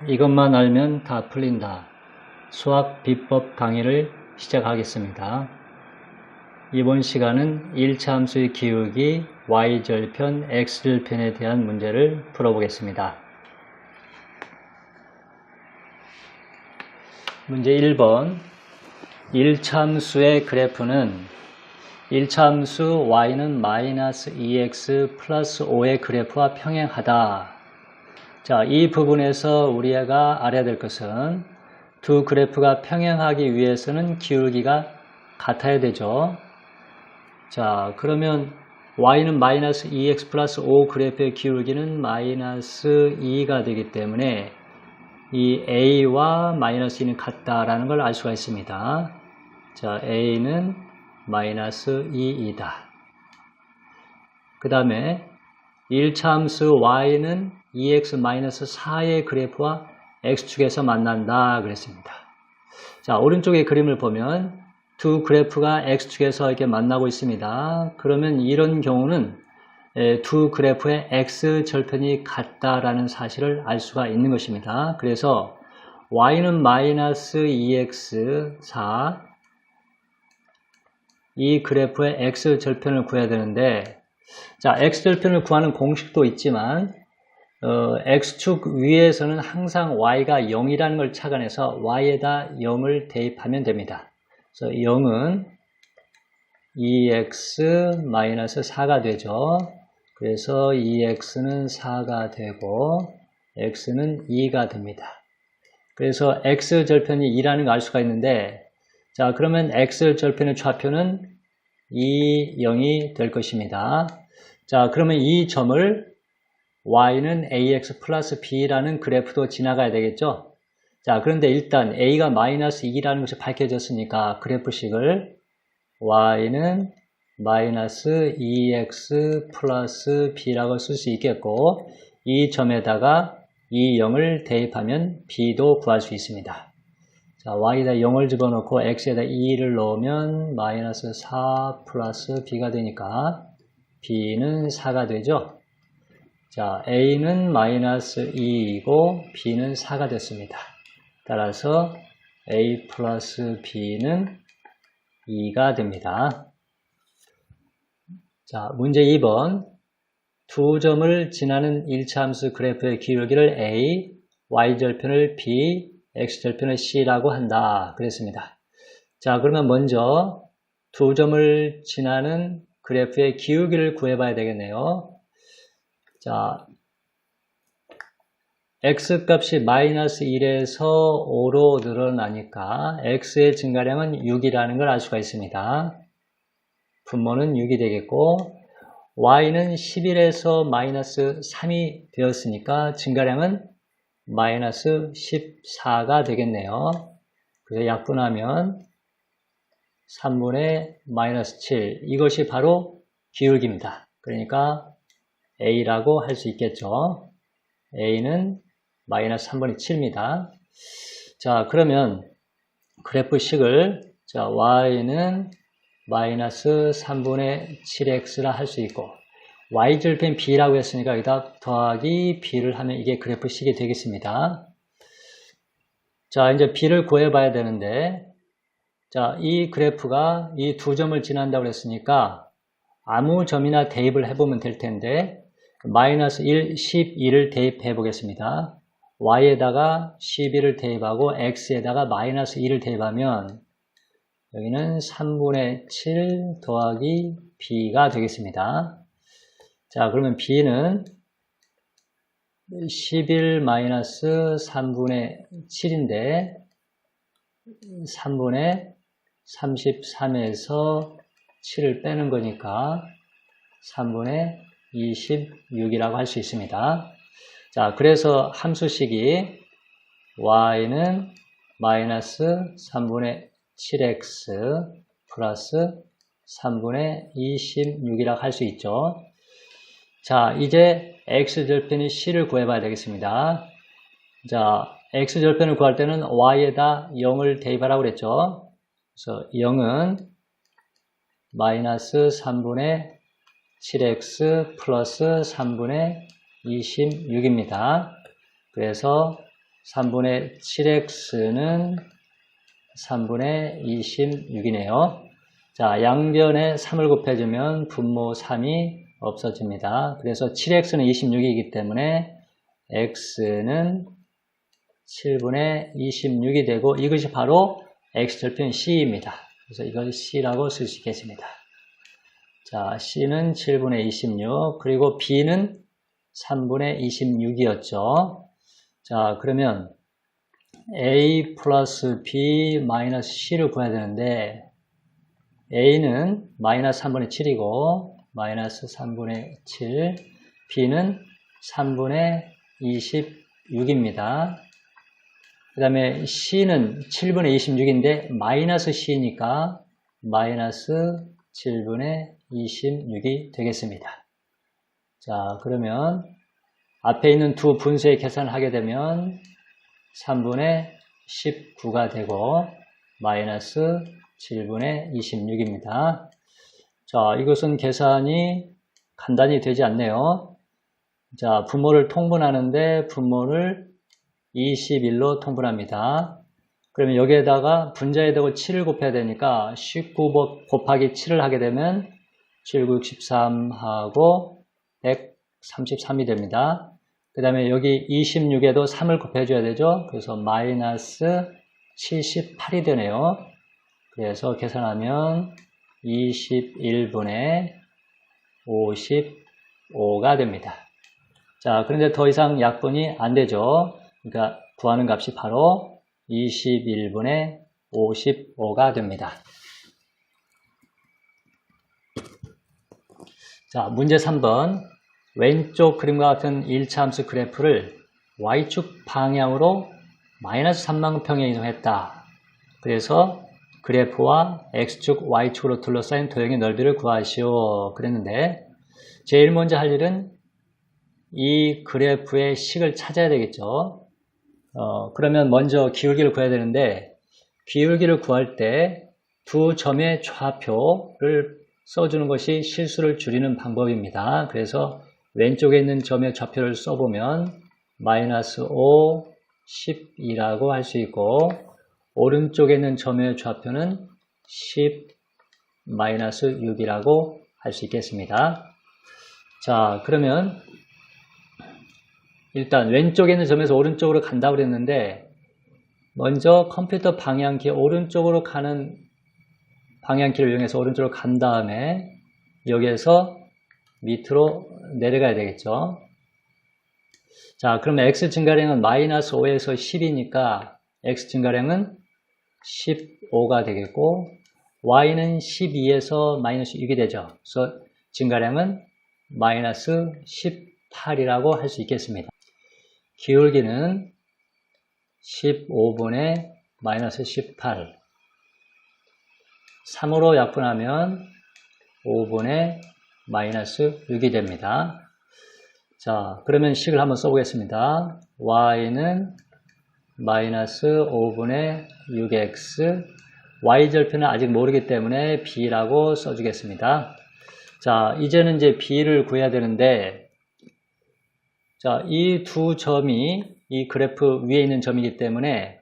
이것만 알면 다 풀린다. 수학 비법 강의를 시작하겠습니다. 이번 시간은 1차 함수의 기울기 y절편, x절편에 대한 문제를 풀어보겠습니다. 문제 1번 1차 함수의 그래프는 1차 함수 y는 마이너스 2x 플러스 5의 그래프와 평행하다. 자, 이 부분에서 우리가 알아야 될 것은 두 그래프가 평행하기 위해서는 기울기가 같아야 되죠. 자, 그러면 y는 마이너스 2x 플러스 5 그래프의 기울기는 마이너스 2가 되기 때문에 이 a와 마이너스 2는 같다라는 걸 알 수가 있습니다. 자, a는 마이너스 2이다. 그 다음에 1차 함수 y는 2x-4의 그래프와 x축에서 만난다 그랬습니다. 자, 오른쪽의 그림을 보면 두 그래프가 x축에서 이렇게 만나고 있습니다. 그러면 이런 경우는 두 그래프의 x절편이 같다라는 사실을 알 수가 있는 것입니다. 그래서 y는 마이너스 2x4 이 그래프의 x절편을 구해야 되는데, 자, x절편을 구하는 공식도 있지만 x축 위에서는 항상 y가 0이라는 걸 착안해서 y에다 0을 대입하면 됩니다. 그래서 0은 2x-4가 되죠. 그래서 2x는 4가 되고 x는 2가 됩니다. 그래서 x절편이 2라는 걸 알 수가 있는데, 자, 그러면 x절편의 좌표는 2, 0이 될 것입니다. 자, 그러면 이 점을 y는 ax 플러스 b라는 그래프도 지나가야 되겠죠? 자, 그런데 일단 a가 마이너스 2라는 것이 밝혀졌으니까 그래프식을 y는 마이너스 2x 플러스 b라고 쓸 수 있겠고, 이 점에다가 이 0을 대입하면 b도 구할 수 있습니다. 자, y에다 0을 집어넣고 x에다 2를 넣으면 마이너스 4 플러스 b가 되니까 b는 4가 되죠. 자, a는 마이너스 2이고 b는 4가 됐습니다. 따라서 a 플러스 b는 2가 됩니다. 자, 문제 2번 두 점을 지나는 1차 함수 그래프의 기울기를 a, y절편을 b, x절편을 c라고 한다 그랬습니다. 자, 그러면 먼저 두 점을 지나는 그래프의 기울기를 구해봐야 되겠네요. 자, x값이 마이너스 1에서 5로 늘어나니까 x의 증가량은 6이라는 걸 알 수가 있습니다. 분모는 6이 되겠고, y는 11에서 마이너스 3이 되었으니까 증가량은 마이너스 14가 되겠네요. 그래서 약분하면 3분의 마이너스 7, 이것이 바로 기울기입니다. 그러니까 a라고 할 수 있겠죠. a는 마이너스 3분의 7입니다. 자, 그러면 그래프식을, 자, y는 마이너스 3분의 7x라 할 수 있고, y절편 b라고 했으니까 여기다 더하기 b를 하면 이게 그래프식이 되겠습니다. 자, 이제 b를 구해봐야 되는데, 자, 이 그래프가 이 두 점을 지난다고 했으니까 아무 점이나 대입을 해보면 될 텐데, 마이너스 1, 12를 대입해 보겠습니다. y에다가 12를 대입하고 x에다가 마이너스 2를 대입하면 여기는 3분의 7 더하기 b가 되겠습니다. 자, 그러면 b는 11 마이너스 3분의 7인데 3분의 33에서 7을 빼는 거니까 3분의 26이라고 할 수 있습니다. 자, 그래서 함수식이 y는 마이너스 3분의 7x 플러스 3분의 26이라고 할 수 있죠. 자, 이제 x절편이 c를 구해봐야 되겠습니다. 자, x절편을 구할 때는 y에다 0을 대입하라고 그랬죠. 그래서 0은 마이너스 3분의 7x 플러스 3분의 26입니다. 그래서 3분의 7x는 3분의 26이네요. 자, 양변에 3을 곱해주면 분모 3이 없어집니다. 그래서 7x는 26이기 때문에 x는 7분의 26이 되고 이것이 바로 x절편 c입니다. 그래서 이걸 c라고 쓸 수 있겠습니다. 자, c는 7분의 26 그리고 b는 3분의 26이었죠. 자, 그러면 a 플러스 b 마이너스 c를 구해야 되는데 a는 마이너스 3분의 7이고 마이너스 3분의 7 b는 3분의 26입니다. 그 다음에 c는 7분의 26인데 마이너스 c니까 마이너스 7분의 26이 되겠습니다. 자, 그러면 앞에 있는 두 분수의 계산을 하게 되면 3분의 19가 되고 마이너스 7분의 26입니다. 자, 이것은 계산이 간단히 되지 않네요. 자, 분모를 통분하는데 분모를 21로 통분합니다. 그러면 여기에다가 분자에 대고 7을 곱해야 되니까 19 곱하기 7을 하게 되면 7, 9, 63하고 133이 됩니다. 그 다음에 여기 26에도 3을 곱해줘야 되죠. 그래서 마이너스 78이 되네요. 그래서 계산하면 21분의 55가 됩니다. 자, 그런데 더 이상 약분이 안 되죠. 그러니까 구하는 값이 바로 21분의 55가 됩니다. 자, 문제 3번. 왼쪽 그림과 같은 1차 함수 그래프를 y축 방향으로 마이너스 3만큼평에 이동했다. 그래서 그래프와 x축, y축으로 둘러싸인 도형의 넓이를 구하시오. 그랬는데 제일 먼저 할 일은 이 그래프의 식을 찾아야 되겠죠. 그러면 먼저 기울기를 구해야 되는데 기울기를 구할 때 두 점의 좌표를 써주는 것이 실수를 줄이는 방법입니다. 그래서 왼쪽에 있는 점의 좌표를 써보면 마이너스 5, 12라고 할 수 있고 오른쪽에 있는 점의 좌표는 10, 마이너스 6이라고 할 수 있겠습니다. 자, 그러면 일단 왼쪽에 있는 점에서 오른쪽으로 간다고 그랬는데 먼저 컴퓨터 방향키 오른쪽으로 가는 방향키를 이용해서 오른쪽으로 간 다음에 여기에서 밑으로 내려가야 되겠죠. 자, 그러면 x 증가량은 마이너스 5에서 10이니까 x 증가량은 15가 되겠고 y는 12에서 마이너스 6이 되죠. 그래서 증가량은 마이너스 18이라고 할 수 있겠습니다. 기울기는 15분의 마이너스 18 3으로 약분하면 5분의 마이너스 6이 됩니다. 자, 그러면 식을 한번 써보겠습니다. y는 마이너스 5분의 6x y절편은 아직 모르기 때문에 b라고 써주겠습니다. 자, 이제는 이제 b를 구해야 되는데 자, 이 두 점이 이 그래프 위에 있는 점이기 때문에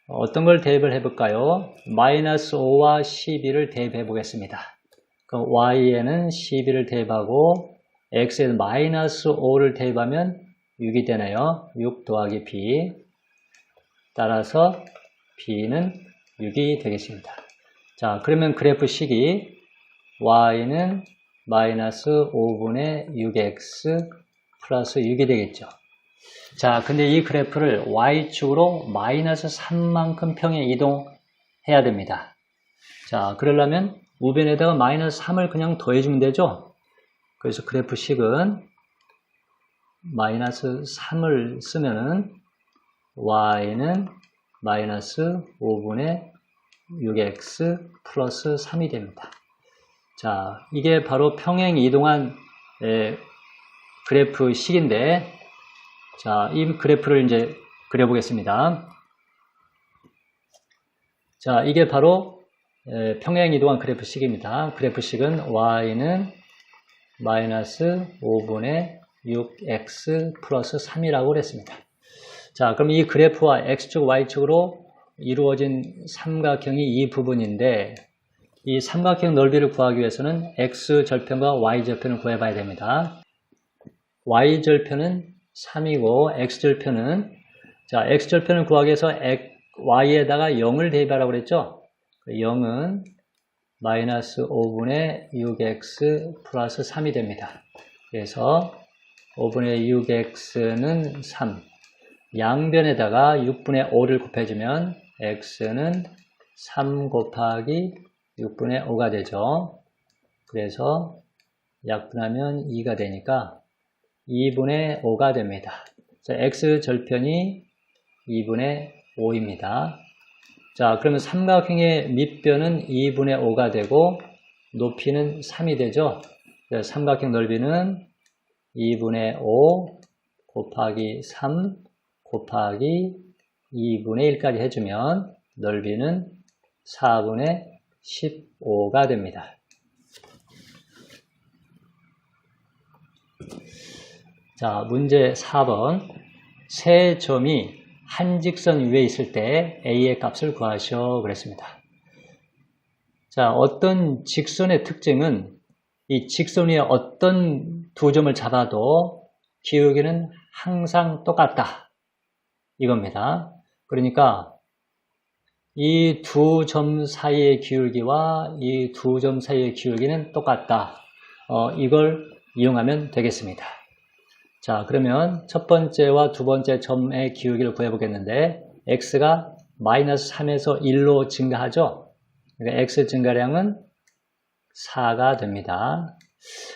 어떤 걸 대입을 해볼까요? 마이너스 5와 12를 대입해 보겠습니다. 그럼 y에는 12를 대입하고 x에는 마이너스 5를 대입하면 6이 되네요. 6 더하기 b. 따라서 b는 6이 되겠습니다. 자, 그러면 그래프 식이 y는 마이너스 5분의 6x 플러스 6이 되겠죠. 자, 근데 이 그래프를 y축으로 마이너스 3만큼 평에 이동해야 됩니다. 자, 그러려면 우변에다가 마이너스 3을 그냥 더해주면 되죠. 그래서 그래프 식은 마이너스 3을 쓰면은 y는 마이너스 5분의 6x 플러스 3이 됩니다. 자, 이게 바로 평행 이동한 그래프 식인데 자, 이 그래프를 이제 그려보겠습니다. 자, 이게 바로 평행 이동한 그래프 식입니다. 그래프 식은 y는 마이너스 5분의 6x 플러스 3이라고 그랬습니다. 자, 그럼 이 그래프와 x축, y축으로 이루어진 삼각형이 이 부분인데 이 삼각형 넓이를 구하기 위해서는 x절편과 y절편을 구해봐야 됩니다. y절편은 3이고 x절편은 자, x절편을 구하기 위해서 y에다가 0을 대입하라고 그랬죠? 0은 마이너스 5분의 6x 플러스 3이 됩니다. 그래서 5분의 6x는 3. 양변에다가 6분의 5를 곱해주면 x는 3 곱하기 6분의 5가 되죠. 그래서 약분하면 2가 되니까 2분의 5가 됩니다. 자, x절편이 2분의 5입니다. 자, 그러면 삼각형의 밑변은 2분의 5가 되고 높이는 3이 되죠. 그래서 삼각형 넓이는 2분의 5 곱하기 3 곱하기 2분의 1까지 해주면 넓이는 4분의 15가 됩니다. 자, 문제 4번. 세 점이 한 직선 위에 있을 때 A의 값을 구하시오 그랬습니다. 자, 어떤 직선의 특징은 이 직선 위에 어떤 두 점을 잡아도 기울기는 항상 똑같다. 이겁니다. 그러니까 이 두 점 사이의 기울기와 이 두 점 사이의 기울기는 똑같다. 이걸 이용하면 되겠습니다. 자, 그러면 첫 번째와 두 번째 점의 기울기를 구해보겠는데 x가 마이너스 3에서 1로 증가하죠. 그러니까 x 증가량은 4가 됩니다.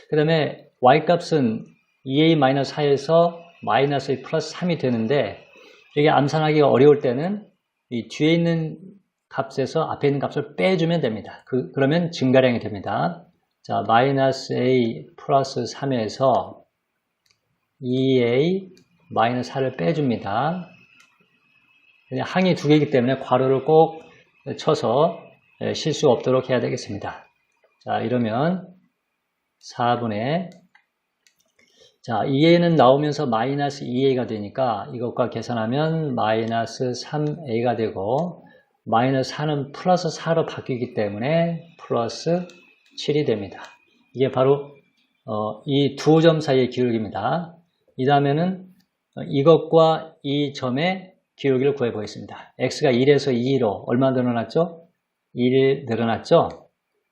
그 다음에 y값은 2a-4에서 마이너스 2 플러스 3이 되는데 이게 암산하기가 어려울 때는 이 뒤에 있는 값에서 앞에 있는 값을 빼주면 됩니다. 그러면 증가량이 됩니다. 자, 마이너스 a 플러스 3에서 2a 마이너스 4를 빼줍니다. 항이 두 개이기 때문에 괄호를 꼭 쳐서 실수가 없도록 해야 되겠습니다. 자, 이러면 4분의 자, 2a는 나오면서 마이너스 2a가 되니까 이것과 계산하면 마이너스 3a가 되고 마이너스 4는 플러스 4로 바뀌기 때문에 플러스 7이 됩니다. 이게 바로 이 두 점 사이의 기울기입니다. 이 다음에는 이것과 이 점의 기울기를 구해보겠습니다. x가 1에서 2로 얼마 늘어났죠? 1 늘어났죠?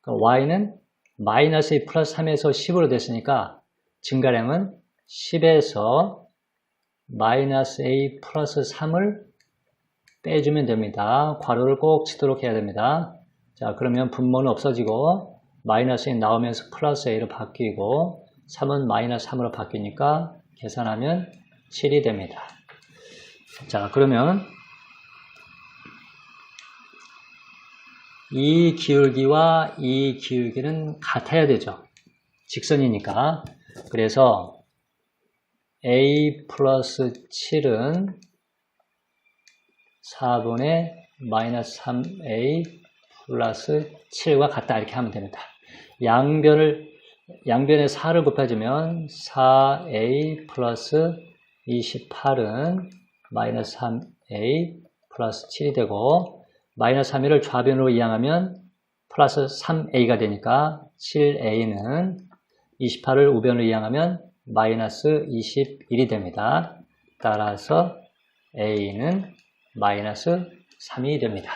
y는 마이너스 2 플러스 3에서 10으로 됐으니까 증가량은 10에서 마이너스 a 플러스 3을 빼주면 됩니다. 괄호를 꼭 치도록 해야 됩니다. 자, 그러면 분모는 없어지고 마이너스 1 나오면서 플러스 a로 바뀌고 3은 마이너스 3으로 바뀌니까 계산하면 7이 됩니다. 자, 그러면 이 기울기와 이 기울기는 같아야 되죠. 직선이니까. 그래서 a 플러스 7은 4분의 마이너스 3a 플러스 7과 같다 이렇게 하면 됩니다. 양변에 4를 곱해주면 4a 플러스 28은 마이너스 3a 플러스 7이 되고 마이너스 3a를 좌변으로 이항하면 플러스 3a가 되니까 7a는 28을 우변으로 이항하면 마이너스 21이 됩니다. 따라서 a는 마이너스 3이 됩니다.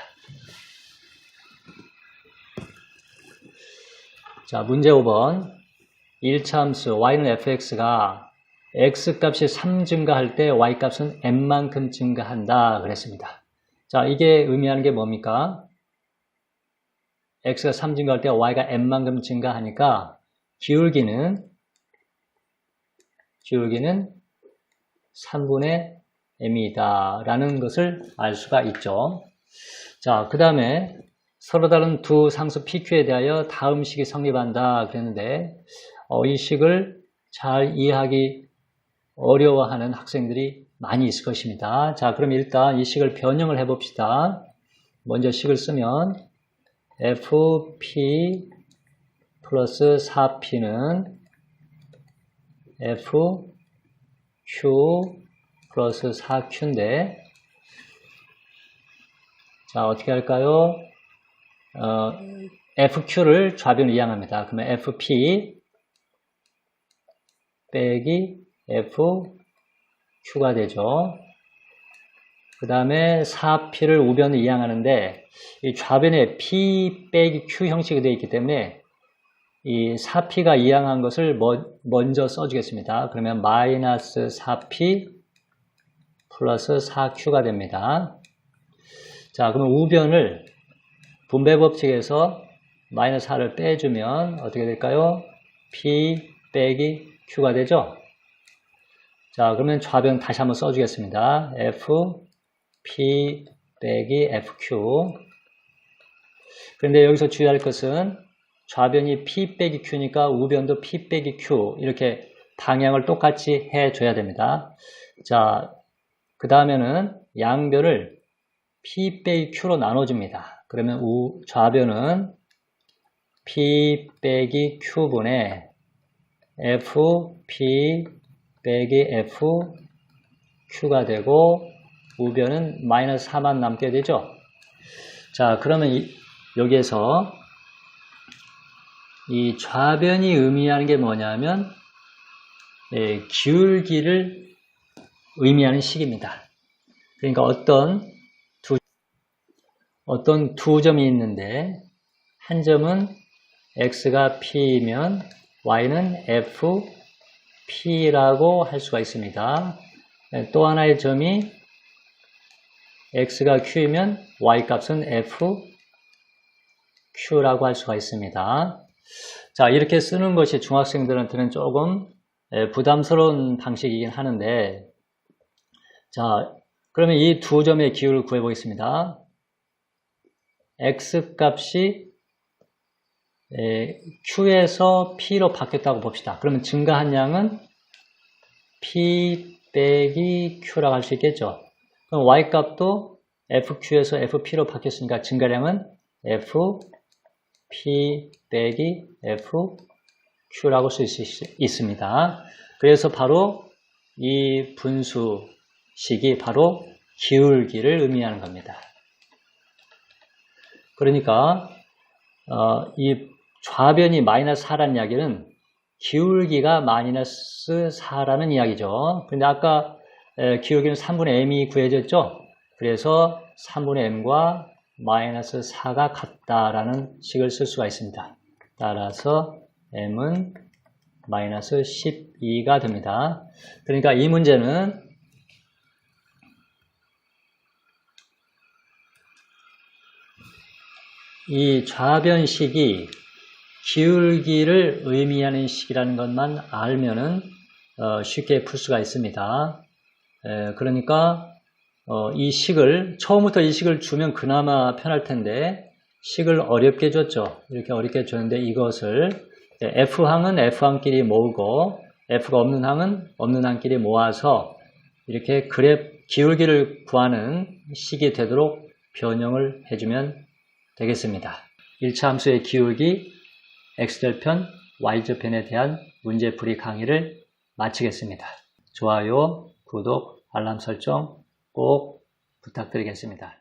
자, 문제 5번. 1차함수 y는 fx가 x값이 3 증가할 때 y값은 n만큼 증가한다 그랬습니다. 자, 이게 의미하는 게 뭡니까? x가 3 증가할 때 y가 n만큼 증가하니까 기울기는 3분의 m이다 라는 것을 알 수가 있죠. 자, 그 다음에 서로 다른 두 상수 PQ에 대하여 다음 식이 성립한다 그랬는데 이 식을 잘 이해하기 어려워하는 학생들이 많이 있을 것입니다. 자, 그럼 일단 이 식을 변형을 해봅시다. 먼저 식을 쓰면 fp 플러스 4p는 fq 플러스 4q인데, 자, 어떻게 할까요? fq를 좌변으로 이항합니다. 그러면 fp 빼기 fq가 되죠. 그 다음에 4p를 우변으로 이항하는데, 이 좌변에 p 빼기 q 형식이 되어 있기 때문에 이 4p가 이항한 것을 먼저 써주겠습니다. 그러면 마이너스 4p 플러스 4q가 됩니다. 자, 그러면 우변을 분배 법칙에서 마이너스 4를 빼주면 어떻게 될까요? p 빼기 q가 되죠? 자, 그러면 좌변 다시 한번 써주겠습니다. f p 빼기 fq. 그런데 여기서 주의할 것은 좌변이 p 빼기 q니까 우변도 p 빼기 q 이렇게 방향을 똑같이 해줘야 됩니다. 자, 그 다음에는 양변을 p 빼기 q로 나눠줍니다. 그러면 좌변은 p 빼기 q분의 f p 빼기 f q가 되고 우변은 마이너스 4만 남게 되죠. 자, 그러면 여기에서 이 좌변이 의미하는 게 뭐냐면 기울기를 의미하는 식입니다. 그러니까 어떤 두 점이 있는데 한 점은 x가 p이면 y는 fp라고 할 수가 있습니다. 또 하나의 점이 x가 q이면 y 값은 fq라고 할 수가 있습니다. 자, 이렇게 쓰는 것이 중학생들한테는 조금 부담스러운 방식이긴 하는데, 자, 그러면 이 두 점의 기울을 구해 보겠습니다. x 값이 q에서 p로 바뀌었다고 봅시다. 그러면 증가한 양은 p 빼기 q라고 할 수 있겠죠. 그럼 y 값도 fq에서 fp로 바뀌었으니까 증가량은 fp 빼기 fq라고 쓸 수 있습니다. 그래서 바로 이 분수식이 바로 기울기를 의미하는 겁니다. 그러니까 이 좌변이 마이너스 4라는 이야기는 기울기가 마이너스 4라는 이야기죠. 근데 아까 기울기는 3분의 m이 구해졌죠. 그래서 3분의 m과 마이너스 4가 같다라는 식을 쓸 수가 있습니다. 따라서 m은 마이너스 12가 됩니다. 그러니까 이 문제는 이 좌변식이 기울기를 의미하는 식이라는 것만 알면은 쉽게 풀 수가 있습니다. 그러니까 이 식을 처음부터 이 식을 주면 그나마 편할 텐데 식을 어렵게 줬죠. 이렇게 어렵게 줬는데 이것을 F항은 F항끼리 모으고 F가 없는 항은 없는 항끼리 모아서 이렇게 기울기를 구하는 식이 되도록 변형을 해주면 되겠습니다. 1차 함수의 기울기 X절편, Y절편에 대한 문제풀이 강의를 마치겠습니다. 좋아요, 구독, 알람 설정 꼭 부탁드리겠습니다.